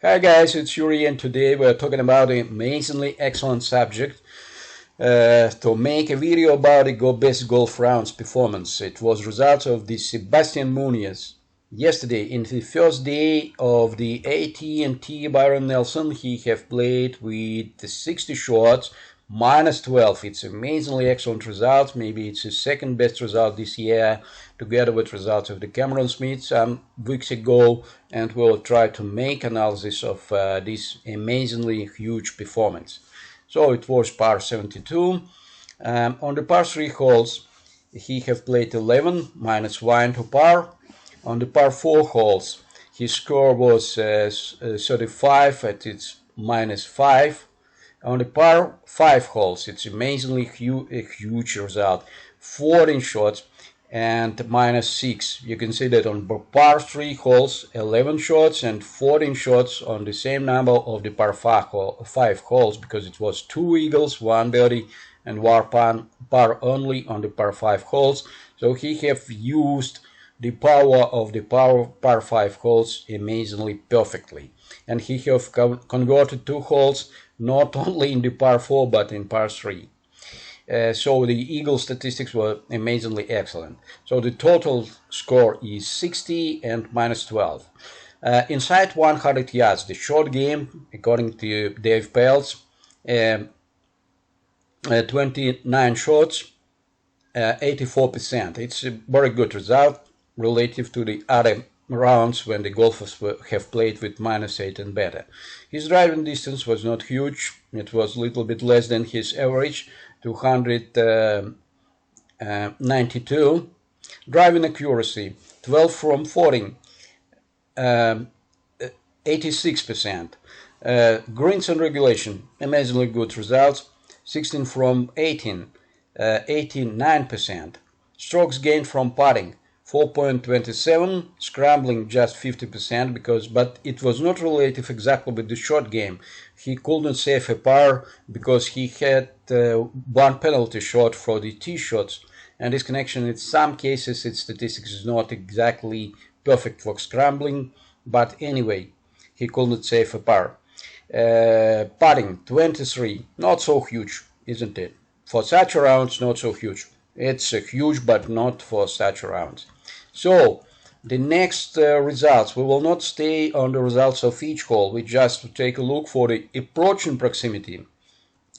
Hi guys, it's Yuri, and today we're talking about an amazingly excellent subject to make a video about the best golf rounds performance. It was results of the Sebastian Munoz yesterday. In the first day of the AT&T Byron Nelson, he have played with 60 shots, minus 12. It's amazingly excellent result. Maybe it's his second best result this year, together with results of the Cameron Smith some weeks ago, and we'll try to make analysis of this amazingly huge performance. So it was par 72. On the par 3 holes, he have played 11, minus 1 to par. On the par 4 holes, his score was 35 at its minus 5. On the par 5 holes, it's amazingly huge result, 14 shots and minus 6. You can see that on par 3 holes, 11 shots and 14 shots on the same number of the par 5 holes, because it was 2 eagles, 1 birdie and 1 par only on the par 5 holes. So he have used the power of the par 5 holes amazingly perfectly, and he have converted 2 holes not only in the par 4 but in par 3. So the eagle statistics were amazingly excellent. So the total score is 60 and minus 12. Inside 100 yards, the short game, according to Dave Peltz, 29 shots, 84%. It's a very good result relative to the other rounds when the golfers have played with minus 8 and better. His driving distance was not huge. It was a little bit less than his average, 292. Driving accuracy, 12 from 14, 86%. Greens and regulation, amazingly good results, 16 from 18, 89%. Strokes gained from putting, 4.27, scrambling just 50%, but it was not relative exactly with the short game. He couldn't save a par because he had one penalty shot for the tee shots, and this connection in some cases its statistics is not exactly perfect for scrambling, but anyway, he couldn't save a par. Putting 23, not so huge, isn't it? For such rounds, not so huge. It's huge, but not for such rounds. So the next results, we will not stay on the results of each hole. We just take a look for the approaching proximity.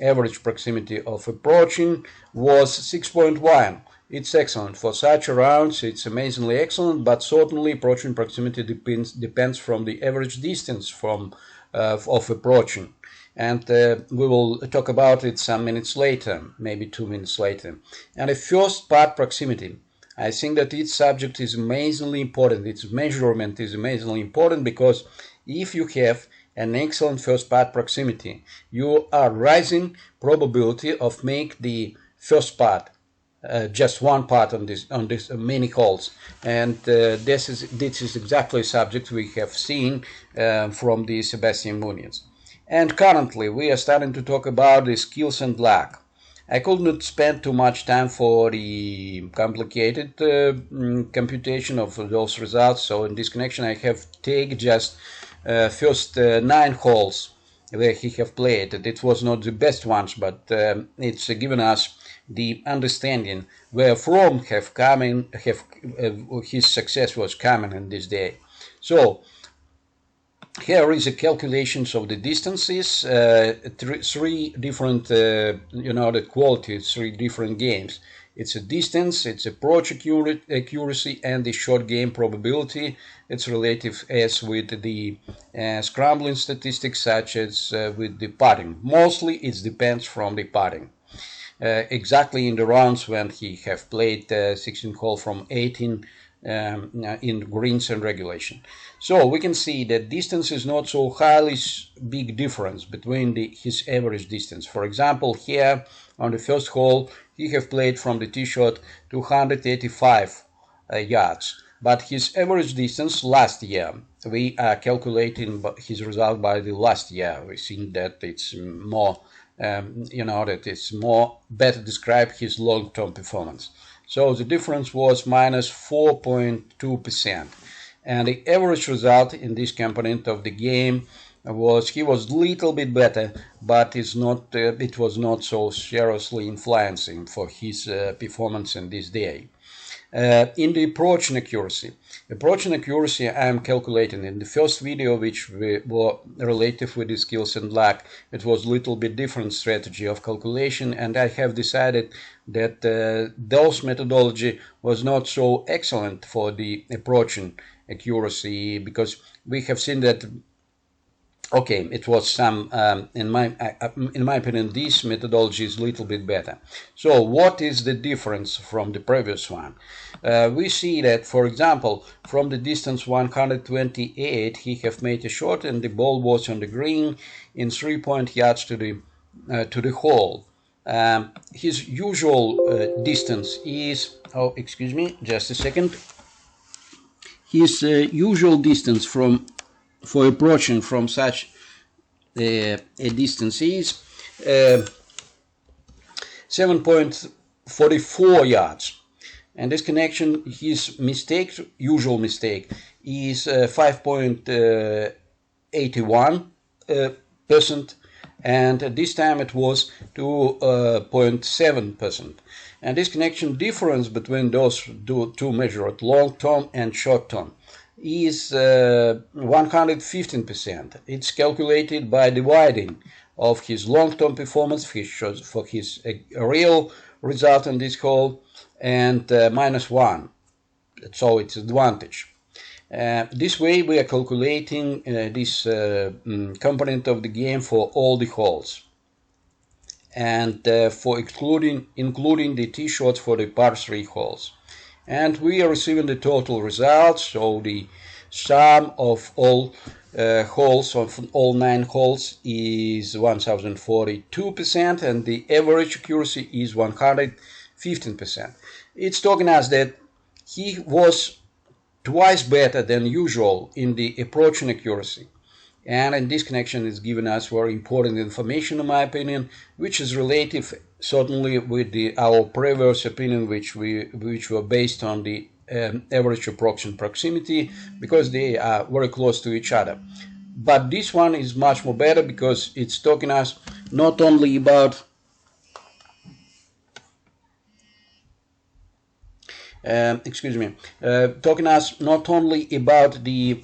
Average proximity of approaching was 6.1. It's excellent for such rounds. It's amazingly excellent, but certainly approaching proximity depends from the average distance from of approaching. And we will talk about it some minutes later, maybe 2 minutes later. And a first putt proximity. I think that its subject is amazingly important. Its measurement is amazingly important, because if you have an excellent first putt proximity, you are rising probability of make the first putt, just one putt on this many holes, and this is exactly a subject we have seen from the Sebastian Munoz. And currently we are starting to talk about the skills and luck. I could not spend too much time for the complicated computation of those results, so in this connection I have taken just first 9 holes where he have played. It was not the best ones, but it's given us the understanding where from his success was coming in this day. So here is a calculations of the distances, 3 different, the quality, 3 different games. It's a distance, it's approach accuracy, and the short game probability. It's relative as with the scrambling statistics, such as with the putting. Mostly it depends from the putting. Exactly in the rounds when he have played 16 hole from 18 in greens and regulation. So we can see that distance is not so highly big difference between his average distance. For example, here on the first hole he have played from the tee shot 285 yards, but his average distance last year, we are calculating his result by the last year. We think that it's more that it's more better describe his long-term performance. So the difference was minus 4.2%. And the average result in this component of the game he was little bit better, but it was not so seriously influencing for his performance in this day. In the approach and accuracy. Approach and accuracy I am calculating. In the first video, which were related with the skills and luck, it was a little bit different strategy of calculation, and I have decided that those methodology was not so excellent for the approach and accuracy, because we have seen that okay, it was some, in my opinion, this methodology is a little bit better. So what is the difference from the previous one? We see that, for example, from the distance 128, he have made a shot and the ball was on the green in 3 yards to the hole. His usual distance is, oh, excuse me, just a second. His usual distance for approaching from such a distance is 7.44 yards, and this connection, his usual mistake is 5.81%, and this time it was 2.7%. And this connection difference between those two measured, long term and short term, is 115%. It's calculated by dividing of his long-term performance for his real result in this hole and -1. So it's advantage. This way we are calculating this component of the game for all the holes, and for including the tee shots for the par 3 holes. And we are receiving the total results, so the sum of all holes, of all 9 holes, is 1042%, and the average accuracy is 115%. It's talking us that he was twice better than usual in the approach and accuracy. And in this connection is giving us very important information, in my opinion, which is relative certainly with our previous opinion, which were based on the average approach and proximity, because they are very close to each other. But this one is much more better because it's talking us not only about talking us not only about the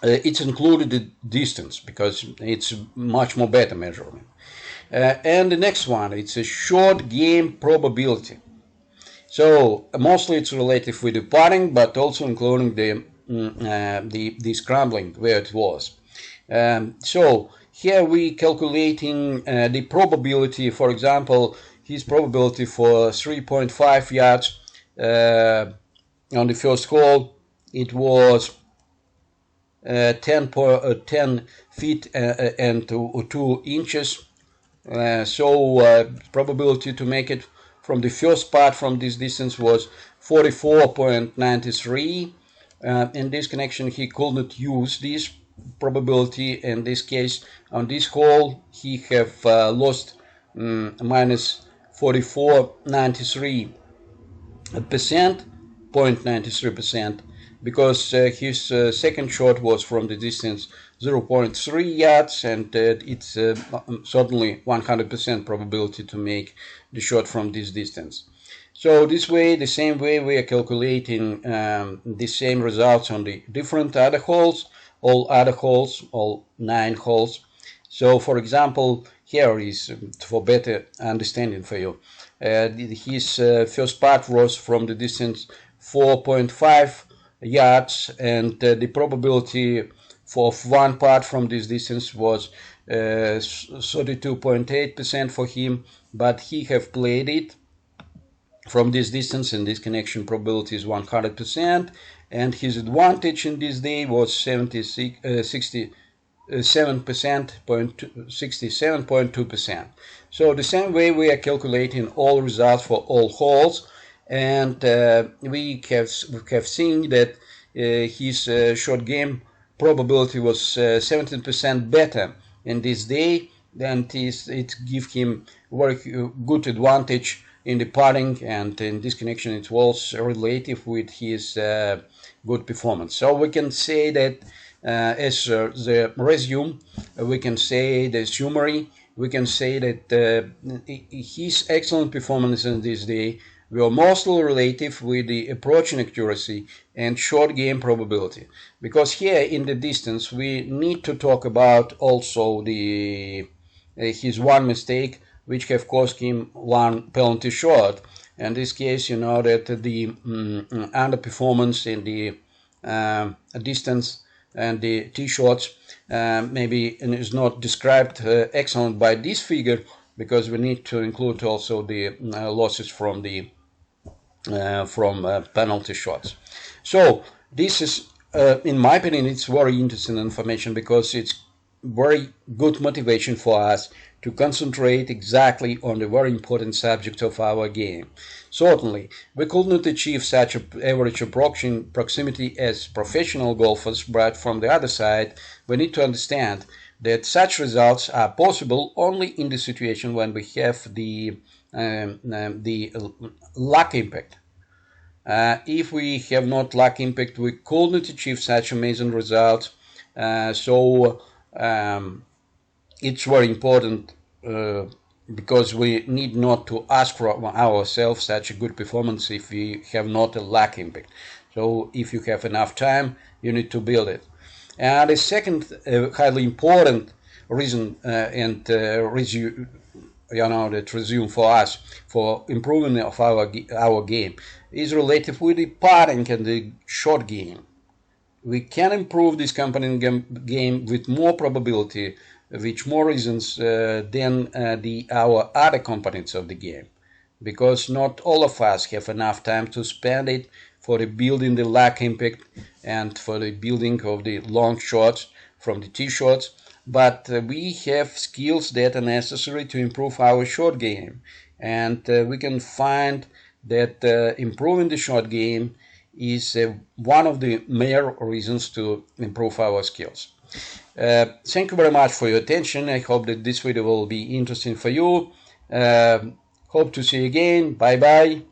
it's included the distance, because it's much more better measurement. And the next one, it's a short game probability. So mostly it's related with the putting, but also including the scrambling where it was. So here we calculating the probability. For example, his probability for 3.5 yards on the first hole, it was 10 feet and 2 inches. So probability to make it from the first part from this distance was 44.93. In this connection, he could not use this probability. In this case, on this hole, he have lost minus 44.93%, 0.93%, because his second shot was from the distance 0.3 yards, and it's certainly 100% probability to make the shot from this distance. So this way, the same way, we are calculating the same results on the different other holes, all 9 holes. So for example, here is for better understanding for you. His first part was from the distance 4.5 yards, and the probability for one part from this distance was 32.8% for him, but he have played it from this distance, and this connection probability is 100%, and his advantage in this day was 67.2%. So the same way we are calculating all results for all holes, and we have seen that his short game probability was 17% better in this day. Then it gives him very good advantage in the putting, and in this connection it was relative with his good performance. So we can say that as the resume, we can say the summary, we can say that his excellent performance in this day were mostly relative with the approaching accuracy and short game probability. Because here in the distance we need to talk about also the his one mistake which have cost him one penalty shot. In this case, you know that the underperformance in the distance and the tee shots maybe is not described excellent by this figure, because we need to include also the losses from the penalty shots. So this is, in my opinion, it's very interesting information, because it's very good motivation for us to concentrate exactly on the very important subject of our game. Certainly, we could not achieve such an average proximity as professional golfers, but from the other side, we need to understand that such results are possible only in the situation when we have the luck impact. If we have not luck impact, we could not achieve such amazing results. It's very important, because we need not to ask for ourselves such a good performance if we have not a luck impact. So if you have enough time, you need to build it. And the second highly important reason that resume for us for improving of our game is related with the putting and the short game. We can improve this component game with more probability, with more reasons than our other components of the game, because not all of us have enough time to spend it for the building the luck impact and for the building of the long shots from the tee shots, but we have skills that are necessary to improve our short game, and we can find that improving the short game is one of the major reasons to improve our skills. Thank you very much for your attention. I hope that this video will be interesting for you. Hope to see you again. Bye bye.